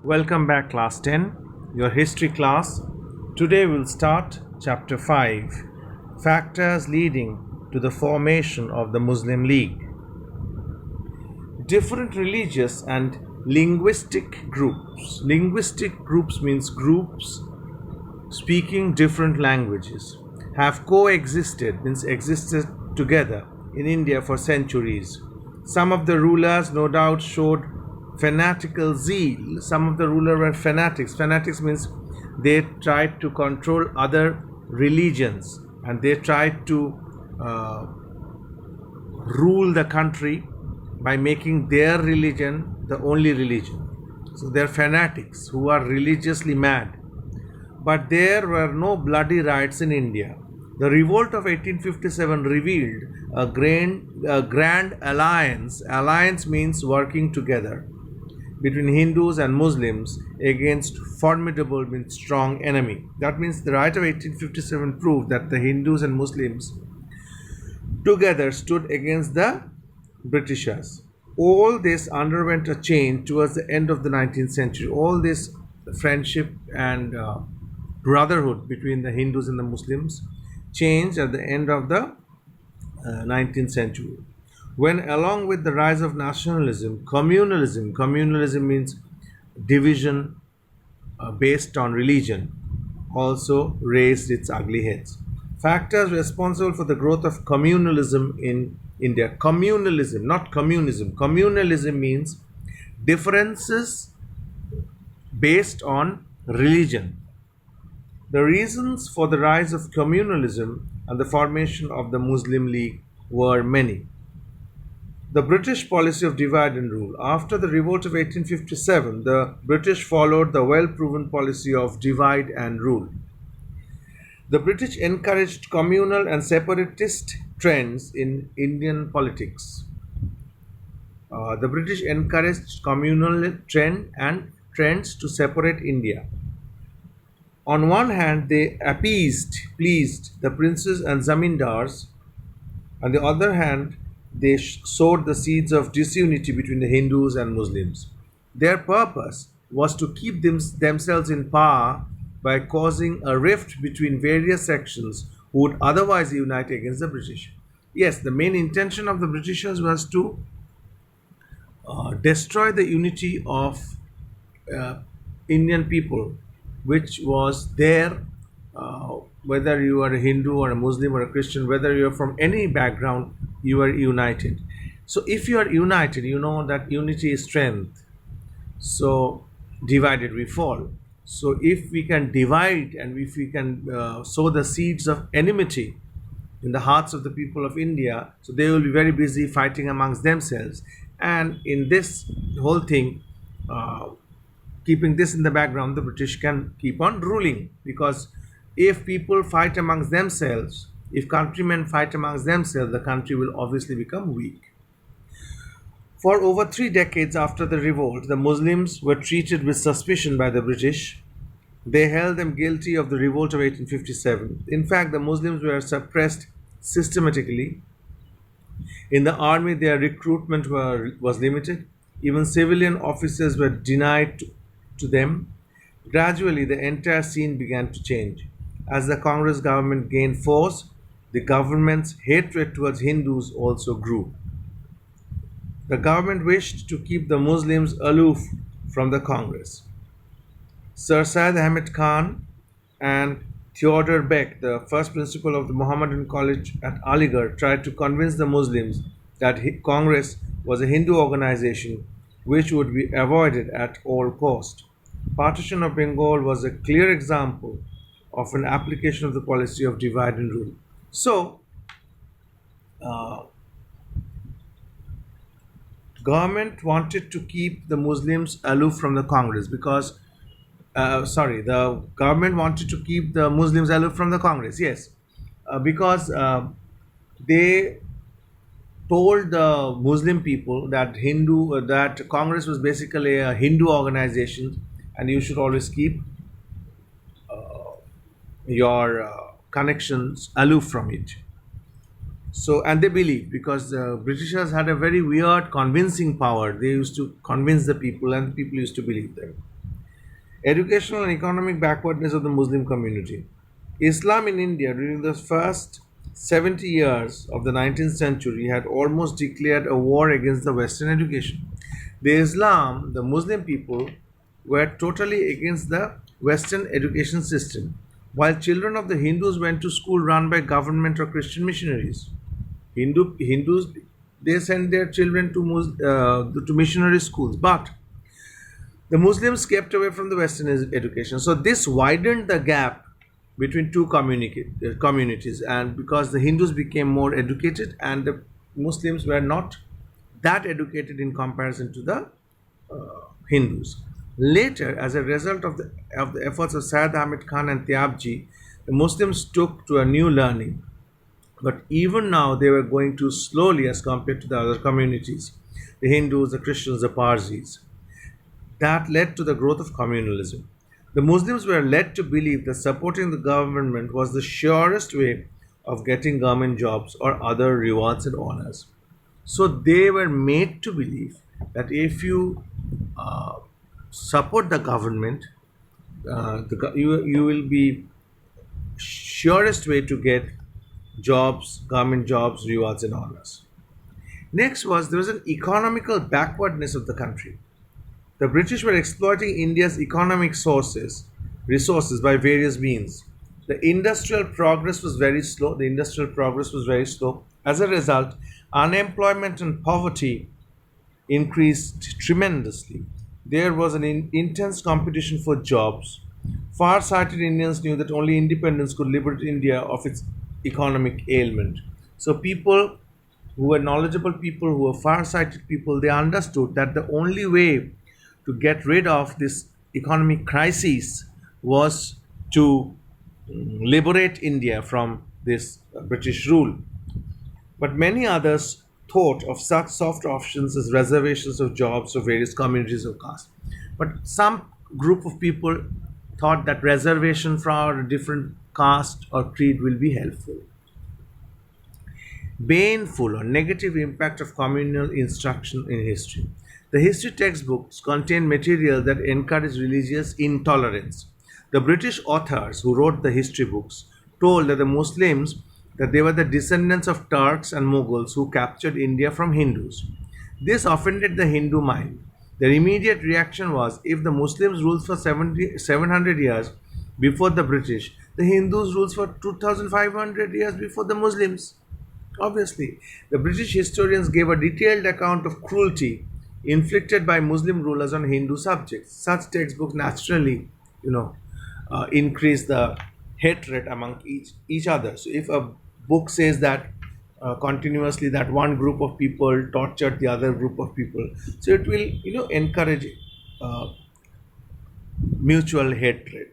Welcome back, class 10, your history class. Today we'll start chapter 5, factors leading to the formation of the Muslim League. Different religious and linguistic groups. Linguistic groups means groups speaking different languages have coexisted, means existed together in India for centuries. Some of the rulers no doubt showed fanatical zeal. Some of the rulers were fanatics. Fanatics means they tried to control other religions and they tried to rule the country by making their religion the only religion. So they're fanatics who are religiously mad. But there were no bloody riots in India. The revolt of 1857 revealed a grand alliance. Alliance means working together between Hindus and Muslims against formidable, means strong enemy. That means the riot of 1857 proved that the Hindus and Muslims together stood against the Britishers. All this underwent a change towards the end of the 19th century. All this friendship and brotherhood between the Hindus and the Muslims changed at the end of the 19th century, when along with the rise of nationalism, communalism means division based on religion, also raised its ugly heads. Factors responsible for the growth of communalism in India. Communalism, not communism. Communalism means differences based on religion. The reasons for the rise of communalism and the formation of the Muslim League were many. The British policy of divide and rule. After the revolt of 1857, the British followed the well-proven policy of divide and rule. The British encouraged communal and separatist trends in Indian politics. The British encouraged communal trends to separate India. On one hand, they pleased the princes and zamindars. On the other hand, they sowed the seeds of disunity between the Hindus and Muslims. Their purpose was to keep themselves in power by causing a rift between various sections who would otherwise unite against the British. Yes, the main intention of the Britishers was to destroy the unity of Indian people, which was there, whether you are a Hindu or a Muslim or a Christian, whether you are from any background, you are united. So if you are united, you know that unity is strength. So divided we fall. So if we can divide and if we can sow the seeds of enmity in the hearts of the people of India, so they will be very busy fighting amongst themselves. And in this whole thing, keeping this in the background, the British can keep on ruling, because if people fight amongst themselves, if countrymen fight amongst themselves, the country will obviously become weak. For over 3 decades after the revolt, the Muslims were treated with suspicion by the British. They held them guilty of the revolt of 1857. In fact, the Muslims were suppressed systematically. In the army, their recruitment was limited. Even civilian officers were denied to them. Gradually, the entire scene began to change. As the Congress government gained force, the government's hatred towards Hindus also grew. The government wished to keep the Muslims aloof from the Congress. Sir Syed Ahmed Khan and Theodore Beck, the first principal of the Mohammedan College at Aligarh, tried to convince the Muslims that Congress was a Hindu organization which would be avoided at all cost. Partition of Bengal was a clear example of an application of the policy of divide and rule. So, government wanted to keep the Muslims aloof from the Congress because, the government wanted to keep the Muslims aloof from the Congress, yes, because they told the Muslim people that that Congress was basically a Hindu organization, and you should always keep your connections aloof from it. So, and they believed, because the Britishers had a very weird convincing power. They used to convince the people, and the people used to believe them. Educational and economic backwardness of the Muslim community. Islam in India during the first 70 years of the 19th century had almost declared a war against the Western education. The Muslim people, were totally against the Western education system, while children of the Hindus went to school run by government or Christian missionaries. Hindus, they send their children to missionary schools, but the Muslims kept away from the Western education. So this widened the gap between two communities, and because the Hindus became more educated and the Muslims were not that educated in comparison to the Hindus. Later, as a result of the efforts of Syed Ahmed Khan and Tyabji, the Muslims took to a new learning. But even now, they were going too slowly as compared to the other communities, the Hindus, the Christians, the Parsis. That led to the growth of communalism. The Muslims were led to believe that supporting the government was the surest way of getting government jobs or other rewards and honors. So they were made to believe that if you support the government, you will be surest way to get jobs, government jobs, rewards, and honors. Next was there was an economical backwardness of the country. The British were exploiting India's economic resources by various means. The industrial progress was very slow. As a result, unemployment and poverty increased tremendously. There was an intense competition for jobs. Far-sighted Indians knew that only independence could liberate India of its economic ailment. So people who were knowledgeable people, who were far-sighted people, they understood that the only way to get rid of this economic crisis was to liberate India from this British rule. But many others thought of such soft options as reservations of jobs for various communities of caste. But some group of people thought that reservation for a different caste or creed will be helpful. Baneful or negative impact of communal instruction in history. The history textbooks contain material that encouraged religious intolerance. The British authors who wrote the history books told that the Muslims that they were the descendants of Turks and Mughals who captured India from Hindus. This offended the Hindu mind. Their immediate reaction was if the Muslims ruled for 700 years before the British, the Hindus ruled for 2500 years before the Muslims. Obviously, the British historians gave a detailed account of cruelty inflicted by Muslim rulers on Hindu subjects. Such textbooks naturally, increase the hatred among each other. So, if a book says that continuously that one group of people tortured the other group of people, so it will, encourage uh, mutual hatred.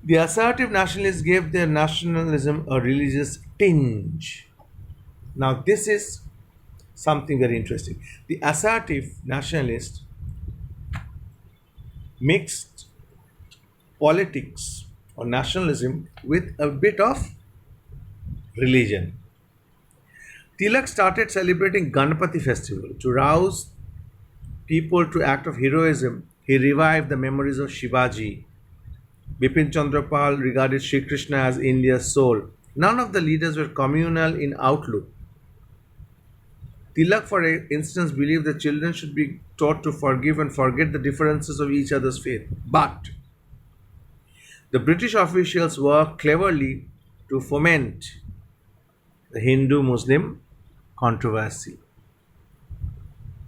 The assertive nationalists gave their nationalism a religious tinge. Now, this is something very interesting. The assertive nationalists mixed politics or nationalism with a bit of religion. Tilak started celebrating Ganpati festival to rouse people to act of heroism. He revived the memories of Shivaji. Bipin Chandra Pal regarded Sri Krishna as India's soul. None of the leaders were communal in outlook. Tilak, for instance, believed that children should be taught to forgive and forget the differences of each other's faith. But the British officials worked cleverly to foment the Hindu Muslim controversy.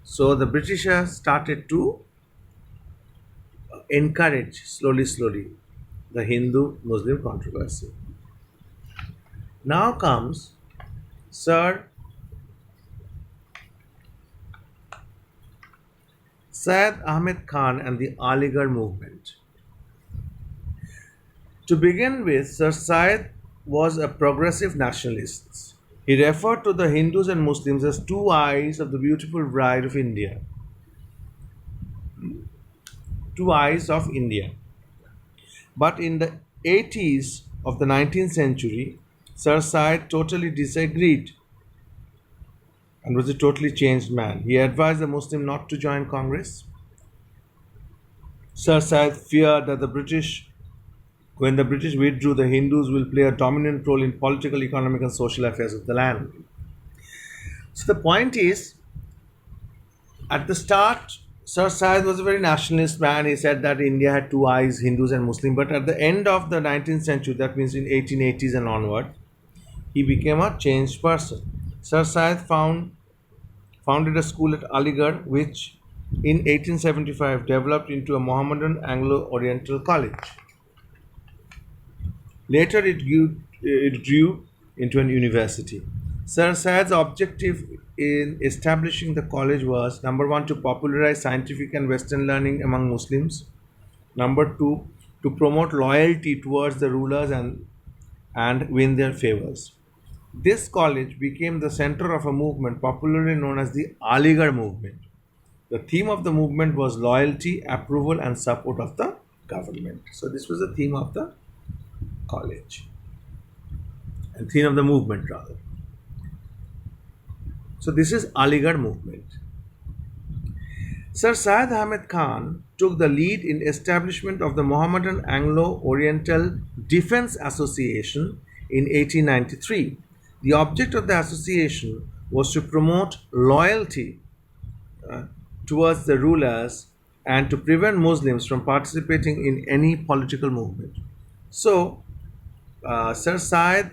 So the Britishers started to encourage slowly the Hindu Muslim controversy. Now comes Sir Syed Ahmed Khan and the Aligarh movement. To begin with, Sir Syed was a progressive nationalist. He referred to the Hindus and Muslims as two eyes of the beautiful bride of India. Two eyes of India. But in the 80s of the 19th century, Sir Syed totally disagreed and was a totally changed man. He advised the Muslim not to join Congress. Sir Syed feared that when the British withdrew, the Hindus will play a dominant role in political, economic, and social affairs of the land. So the point is, at the start, Sir Syed was a very nationalist man. He said that India had two eyes, Hindus and Muslims. But at the end of the 19th century, that means in 1880s and onward, he became a changed person. Sir Syed founded a school at Aligarh, which in 1875 developed into a Mohammedan Anglo-Oriental college. Later, it grew into an university. Sir Syed's objective in establishing the college was number one, to popularize scientific and Western learning among Muslims, number two, to promote loyalty towards the rulers and win their favors. This college became the center of a movement popularly known as the Aligarh movement. The theme of the movement was loyalty, approval, and support of the government. So, this was the theme of the college and theme of the movement, rather. So, this is Aligarh movement. Sir Syed Ahmed Khan took the lead in establishment of the Mohammedan Anglo-Oriental Defense Association in 1893. The object of the association was to promote loyalty towards the rulers and to prevent Muslims from participating in any political movement. So, Sir Syed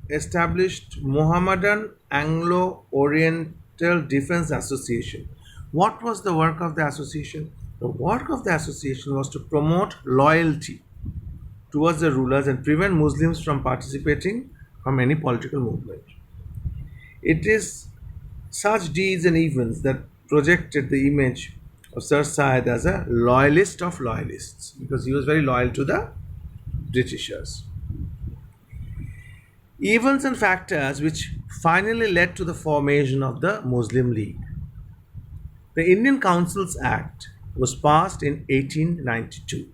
established Mohammedan Anglo-Oriental Defense Association. What was the work of the association? The work of the association was to promote loyalty towards the rulers and prevent Muslims from participating from any political movement. It is such deeds and events that projected the image of Sir Syed as a loyalist of loyalists, because he was very loyal to the Britishers. Events and factors which finally led to the formation of the Muslim League. The Indian Councils Act was passed in 1892.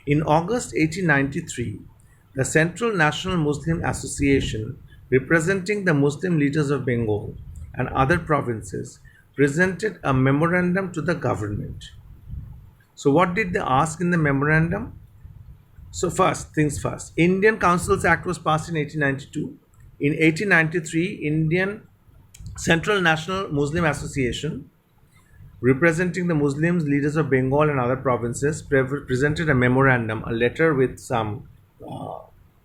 In August 1893, the Central National Muslim Association, representing the Muslim leaders of Bengal and other provinces, presented a memorandum to the government. So, what did they ask in the memorandum? So, first things first, Indian Councils Act was passed in 1892. In 1893, Indian Central National Muslim Association, representing the Muslims, leaders of Bengal and other provinces, presented a memorandum, a letter with some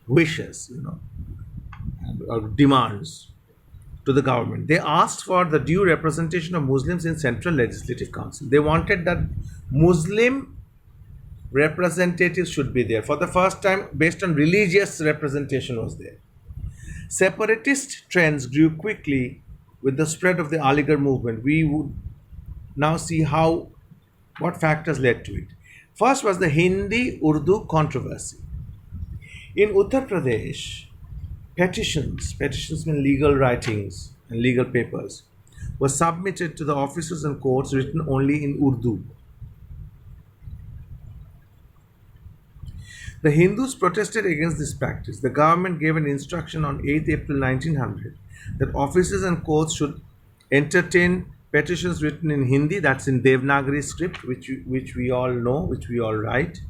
wishes, or demands to the government. They asked for the due representation of Muslims in Central Legislative Council. They wanted that Muslim representatives should be there. For the first time, based on religious representation was there. Separatist trends grew quickly with the spread of the Aligarh movement. We would now see what factors led to it. First was the Hindi-Urdu controversy. In Uttar Pradesh, petitions mean legal writings and legal papers, were submitted to the offices and courts written only in Urdu. The Hindus protested against this practice. The government gave an instruction on 8th April 1900 that offices and courts should entertain petitions written in Hindi, that's in Devanagari script, which we all know, which we all write.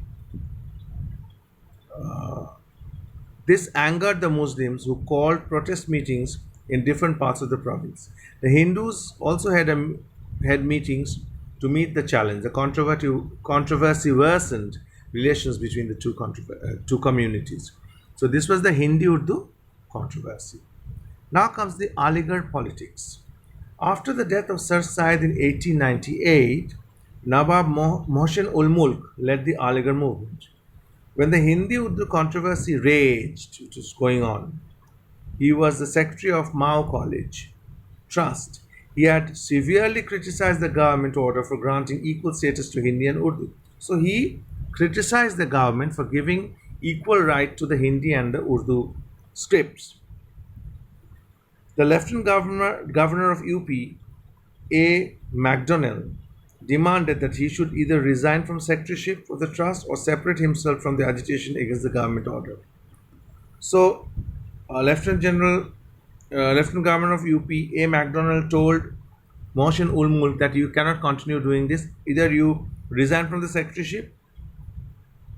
This angered the Muslims, who called protest meetings in different parts of the province. The Hindus also had meetings to meet the challenge. The controversy worsened relations between the two communities. So this was the Hindi-Urdu controversy. Now comes the Aligarh politics. After the death of Sir Syed in 1898, Nawab Mohsen ul Mulk led the Aligarh movement. When the Hindi-Urdu controversy raged, which was going on, he was the secretary of Mao College Trust. He had severely criticized the government order for granting equal status to Hindi and Urdu. So he criticized the government for giving equal right to the Hindi and the Urdu scripts. The Lieutenant Governor of UP, A. MacDonnell, demanded that he should either resign from secretaryship of the trust or separate himself from the agitation against the government order. So, Lieutenant Governor of UP, A. MacDonnell, told Mohsen ul Mulk that you cannot continue doing this. Either you resign from the secretaryship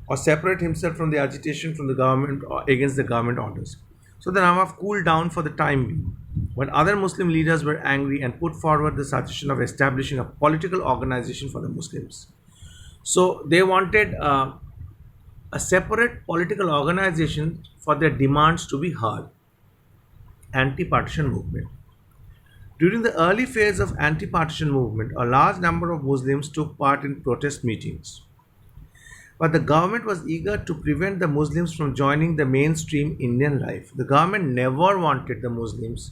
or separate himself from the agitation from the government or against the government orders. So the Nawab cooled down for the time being. But other Muslim leaders were angry and put forward the suggestion of establishing a political organization for the Muslims. So they wanted a separate political organization for their demands to be heard. Anti-partition movement. During the early phase of anti-partition movement, a large number of Muslims took part in protest meetings. But the government was eager to prevent the Muslims from joining the mainstream Indian life. The government never wanted the Muslims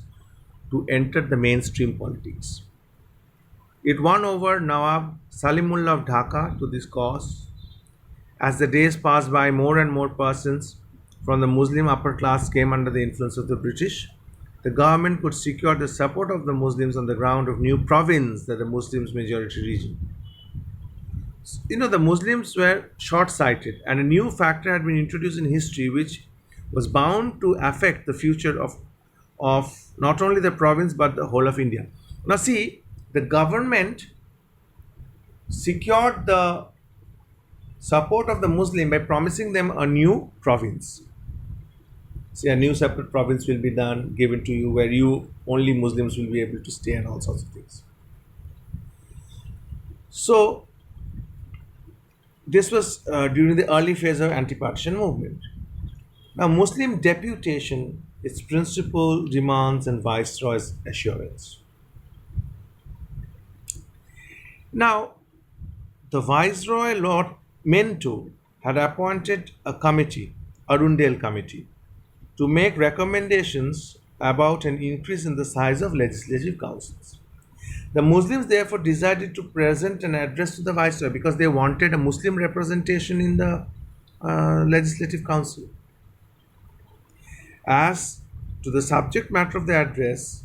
to enter the mainstream politics. It won over Nawab Salimullah of Dhaka to this cause. As the days passed by, more and more persons from the Muslim upper class came under the influence of the British. The government could secure the support of the Muslims on the ground of new province, that the Muslims majority region. The Muslims were short-sighted, and a new factor had been introduced in history which was bound to affect the future of not only the province but the whole of India. Now see, the government secured the support of the Muslim by promising them a new province. See, a new separate province will be done, given to you, where you only Muslims will be able to stay and all sorts of things. So this was during the early phase of anti-partition movement. Now, Muslim deputation, its principal demands and viceroy's assurance. Now, the viceroy Lord Minto had appointed a committee, Arundale Committee, to make recommendations about an increase in the size of legislative councils. The Muslims therefore decided to present an address to the viceroy because they wanted a Muslim representation in the legislative council. As to the subject matter of the address,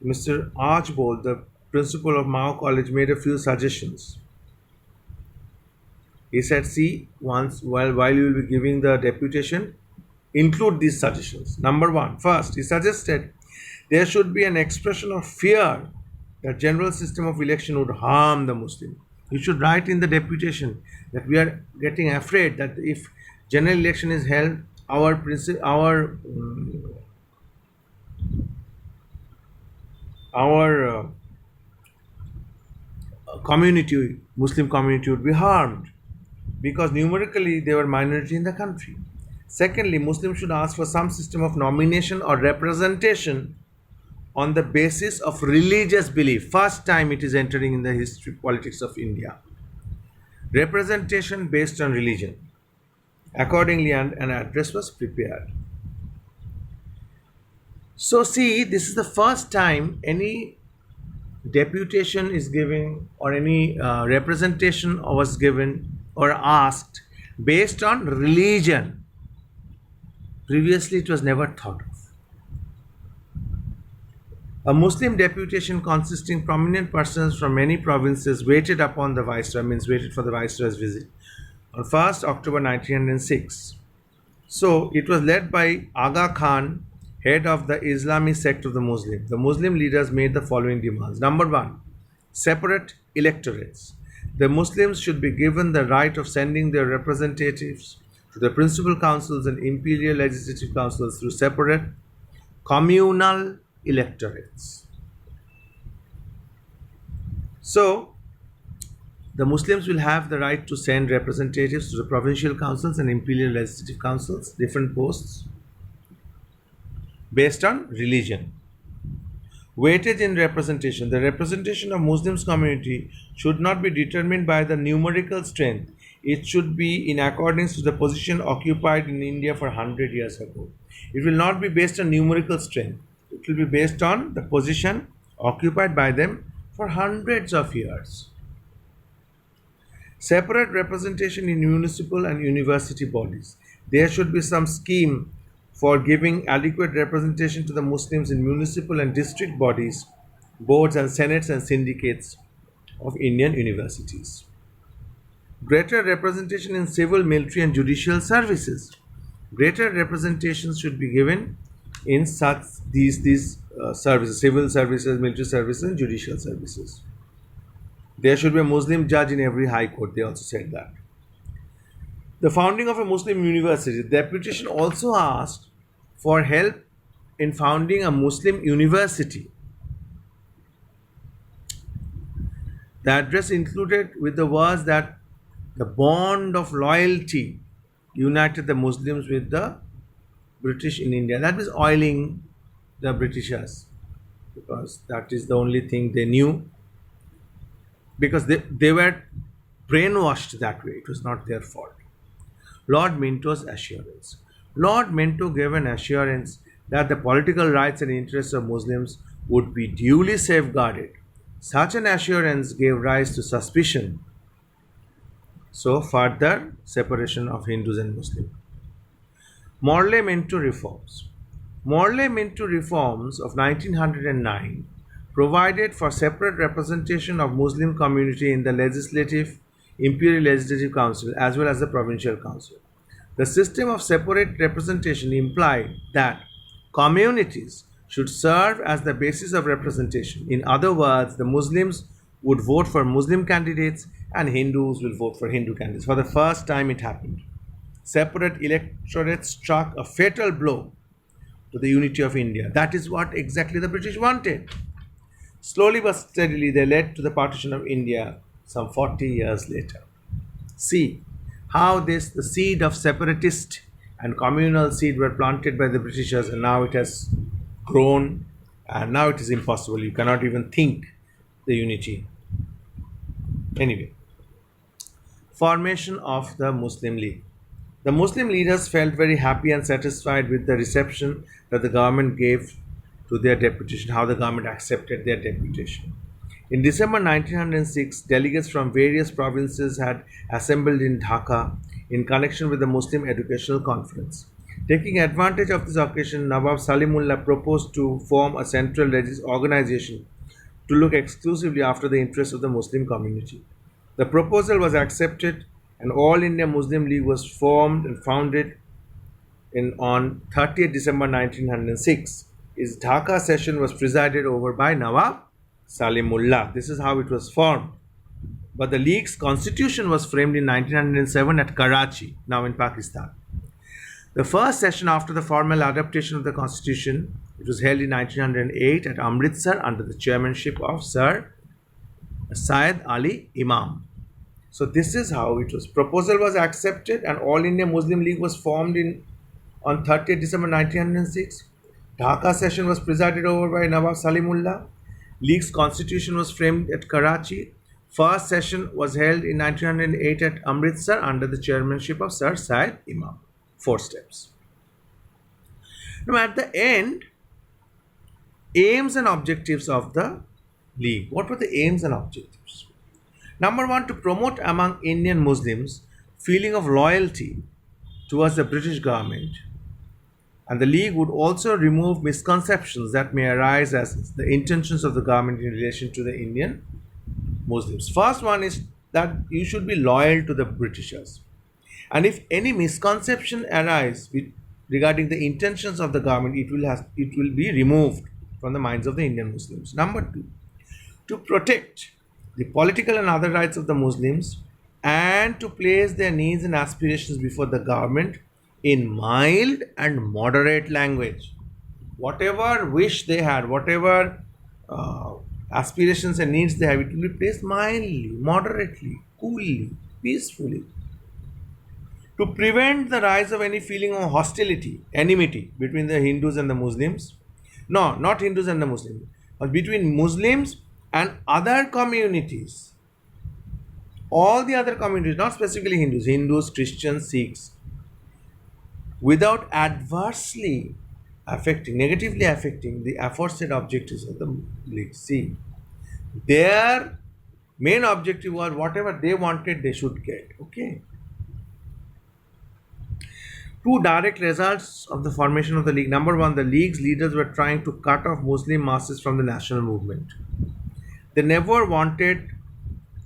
Mr. Archbold, the principal of Mao College, made a few suggestions. He said, see, once while you will be giving the deputation, include these suggestions. Number one, first, he suggested there should be an expression of fear that general system of election would harm the Muslim. You should write in the deputation that we are getting afraid that if general election is held, our community, Muslim community, would be harmed because numerically they were minority in the country. Secondly, Muslims should ask for some system of nomination or representation on the basis of religious belief. First time it is entering in the history politics of India. Representation based on religion. Accordingly, an address was prepared. So see, this is the first time any deputation is given or any representation was given or asked based on religion. Previously, it was never thought of. A Muslim deputation consisting prominent persons from many provinces waited upon the viceroy, waited for the viceroy's visit on 1st October 1906. So it was led by Aga Khan, head of the Islami sect of the Muslim. The Muslim leaders made the following demands. Number one, separate electorates. The Muslims should be given the right of sending their representatives to the principal councils and imperial legislative councils through separate communal electorates. So, the Muslims will have the right to send representatives to the provincial councils and imperial legislative councils, different posts, based on religion. Weightage in representation. The representation of Muslims community should not be determined by the numerical strength. It should be in accordance to the position occupied in India for 100 years ago. It will not be based on numerical strength. It will be based on the position occupied by them for hundreds of years. Separate representation in municipal and university bodies. There should be some scheme for giving adequate representation to the Muslims in municipal and district bodies, boards and senates and syndicates of Indian universities. Greater representation in civil, military and judicial services. Greater representation should be given in such these services, civil services, military services and judicial services. There should be a Muslim judge in every high court. They also said that. The founding of a Muslim university. The deputation also asked for help in founding a Muslim university. The address included with the words that the bond of loyalty united the Muslims with the British in India. That was oiling the Britishers because that is the only thing they knew. Because they were brainwashed that way. It was not their fault. Lord Minto's assurance. Lord Minto gave an assurance that the political rights and interests of Muslims would be duly safeguarded. Such an assurance gave rise to suspicion. So, further separation of Hindus and Muslims. Morley Minto reforms. Morley Minto reforms of 1909 provided for separate representation of Muslim community in the Imperial Legislative Council as well as the Provincial Council. The system of separate representation implied that communities should serve as the basis of representation. In other words, the Muslims would vote for Muslim candidates and Hindus will vote for Hindu candidates. For the first time it happened. Separate electorates struck a fatal blow to the unity of India. That is what exactly the British wanted. Slowly but steadily, they led to the partition of India some 40 years later. See how the seed of separatist and communal seed were planted by the Britishers, and now it has grown, and now it is impossible. You cannot even think the unity. Anyway, formation of the Muslim League. The Muslim leaders felt very happy and satisfied with the reception that the government gave to their deputation, how the government accepted their deputation. In December 1906, delegates from various provinces had assembled in Dhaka in connection with the Muslim Educational Conference. Taking advantage of this occasion, Nawab Salimullah proposed to form a central organization to look exclusively after the interests of the Muslim community. The proposal was accepted and All India Muslim League was formed and founded on 30th December 1906. Its Dhaka session was presided over by Nawab Salimullah. This is how it was formed. But the League's constitution was framed in 1907 at Karachi, now in Pakistan. The first session after the formal adaptation of the constitution, it was held in 1908 at Amritsar under the chairmanship of Sir Syed Ali Imam. So this is how it was. Proposal was accepted and All India Muslim League was formed on 30th December 1906. Dhaka session was presided over by Nawab Salimullah. League's constitution was framed at Karachi. First session was held in 1908 at Amritsar under the chairmanship of Sir Syed Imam. 4 steps. Now at the end, aims and objectives of the League. What were the aims and objectives? Number 1, to promote among Indian Muslims feeling of loyalty towards the British government, and the League would also remove misconceptions that may arise as the intentions of the government in relation to the Indian Muslims. First one is that you should be loyal to the Britishers, and if any misconception arises regarding the intentions of the government, it will be removed from the minds of the Indian Muslims. Number 2, to protect the political and other rights of the Muslims and to place their needs and aspirations before the government in mild and moderate language. Whatever wish they had, whatever aspirations and needs they have, it will be placed mildly, moderately, coolly, peacefully. To prevent the rise of any feeling of hostility, enmity between the Hindus and the Muslims. No, not Hindus and the Muslims, but between Muslims and other communities. All the other communities, not specifically Hindus, Christians, Sikhs, without adversely negatively affecting the aforesaid objectives of the League. See, their main objective was whatever they wanted, they should get. Okay. 2 direct results of the formation of the League. Number 1, the League's leaders were trying to cut off Muslim masses from the national movement. They never wanted.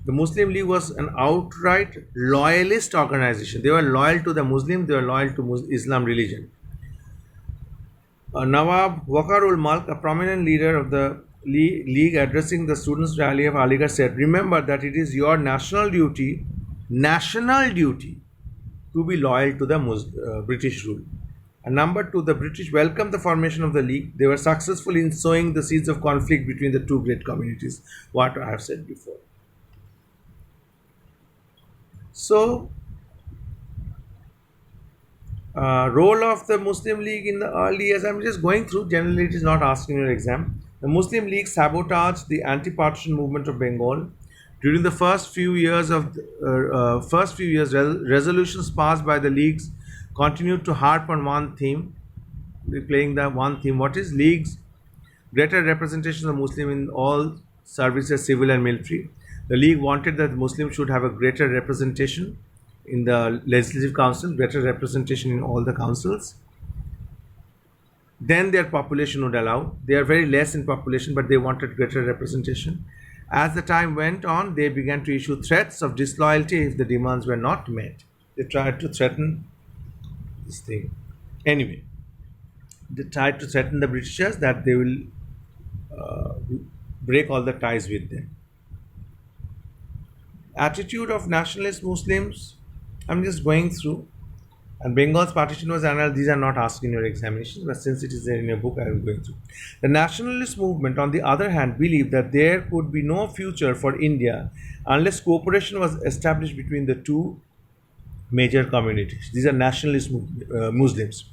The Muslim League was an outright loyalist organization. They were loyal to the Muslims, they were loyal to Islam religion. Nawab Wakar ul Mulk, a prominent leader of the League, addressing the students' rally of Aligarh, said, "Remember that it is your national duty to be loyal to the British rule. And number two, the British welcomed the formation of the League. They were successful in sowing the seeds of conflict between the two great communities, what I have said before. So, role of the Muslim League in the early years, I'm just going through, generally it is not asking your exam. The Muslim League sabotaged the anti-partition movement of Bengal. During the first few years, resolutions passed by the leagues continued to harp on one theme, replaying the one theme. What is leagues? Greater representation of Muslim in all services, civil and military. The league wanted that Muslims should have a greater representation in the legislative council, greater representation in all the councils. Then their population would allow. They are very less in population, but they wanted greater representation. As the time went on, they began to issue threats of disloyalty if the demands were not met. They tried to threaten this thing. Anyway, they tried to threaten the Britishers that they will break all the ties with them. Attitude of nationalist Muslims, I'm just going through. And Bengal's partition was analyzed. These are not asked in your examinations, but since it is there in your book, I am going through. The nationalist movement, on the other hand, believed that there could be no future for India unless cooperation was established between the two major communities. These are nationalist Muslims.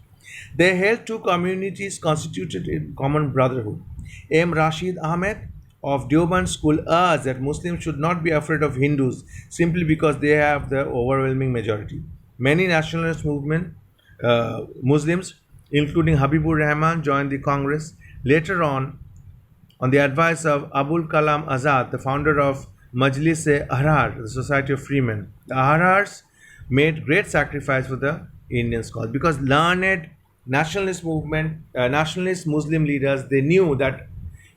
They held two communities constituted in common brotherhood. M. Rashid Ahmed of Deoband School urged that Muslims should not be afraid of Hindus simply because they have the overwhelming majority. Many nationalist Muslims, including Habibur Rahman, joined the Congress. Later on the advice of Abul Kalam Azad, the founder of Majlis-e-Ahrar, the Society of Freemen, the Ahrars made great sacrifice for the Indian cause because learned nationalist Muslim leaders, they knew that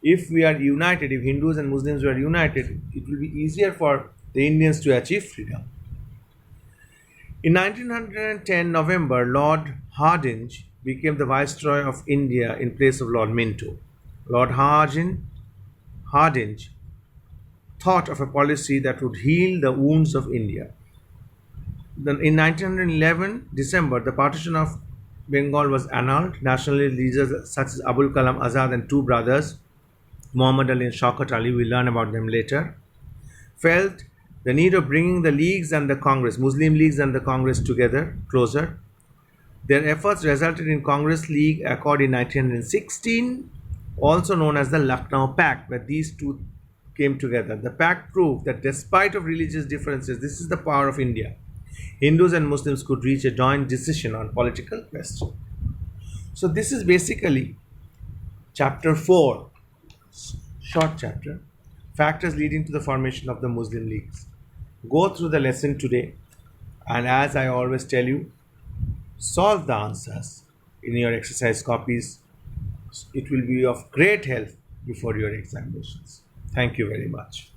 if we are united, if Hindus and Muslims were united, it will be easier for the Indians to achieve freedom. In 1910 November, Lord Hardinge became the Viceroy of India in place of Lord Minto. Lord Hardinge thought of a policy that would heal the wounds of India. Then in 1911 December, the partition of Bengal was annulled. Nationalist leaders such as Abul Kalam Azad and two brothers, Muhammad Ali and Shaukat Ali, we learn about them later, felt the need of bringing the leagues and the Congress, Muslim leagues and the Congress together, closer. Their efforts resulted in Congress League Accord in 1916, also known as the Lucknow Pact, where these two came together. The pact proved that despite of religious differences, this is the power of India, Hindus and Muslims could reach a joint decision on political questions. So this is basically chapter 4, short chapter, factors leading to the formation of the Muslim leagues. Go through the lesson today, and as I always tell you, solve the answers in your exercise copies. It will be of great help before your examinations. Thank you very much.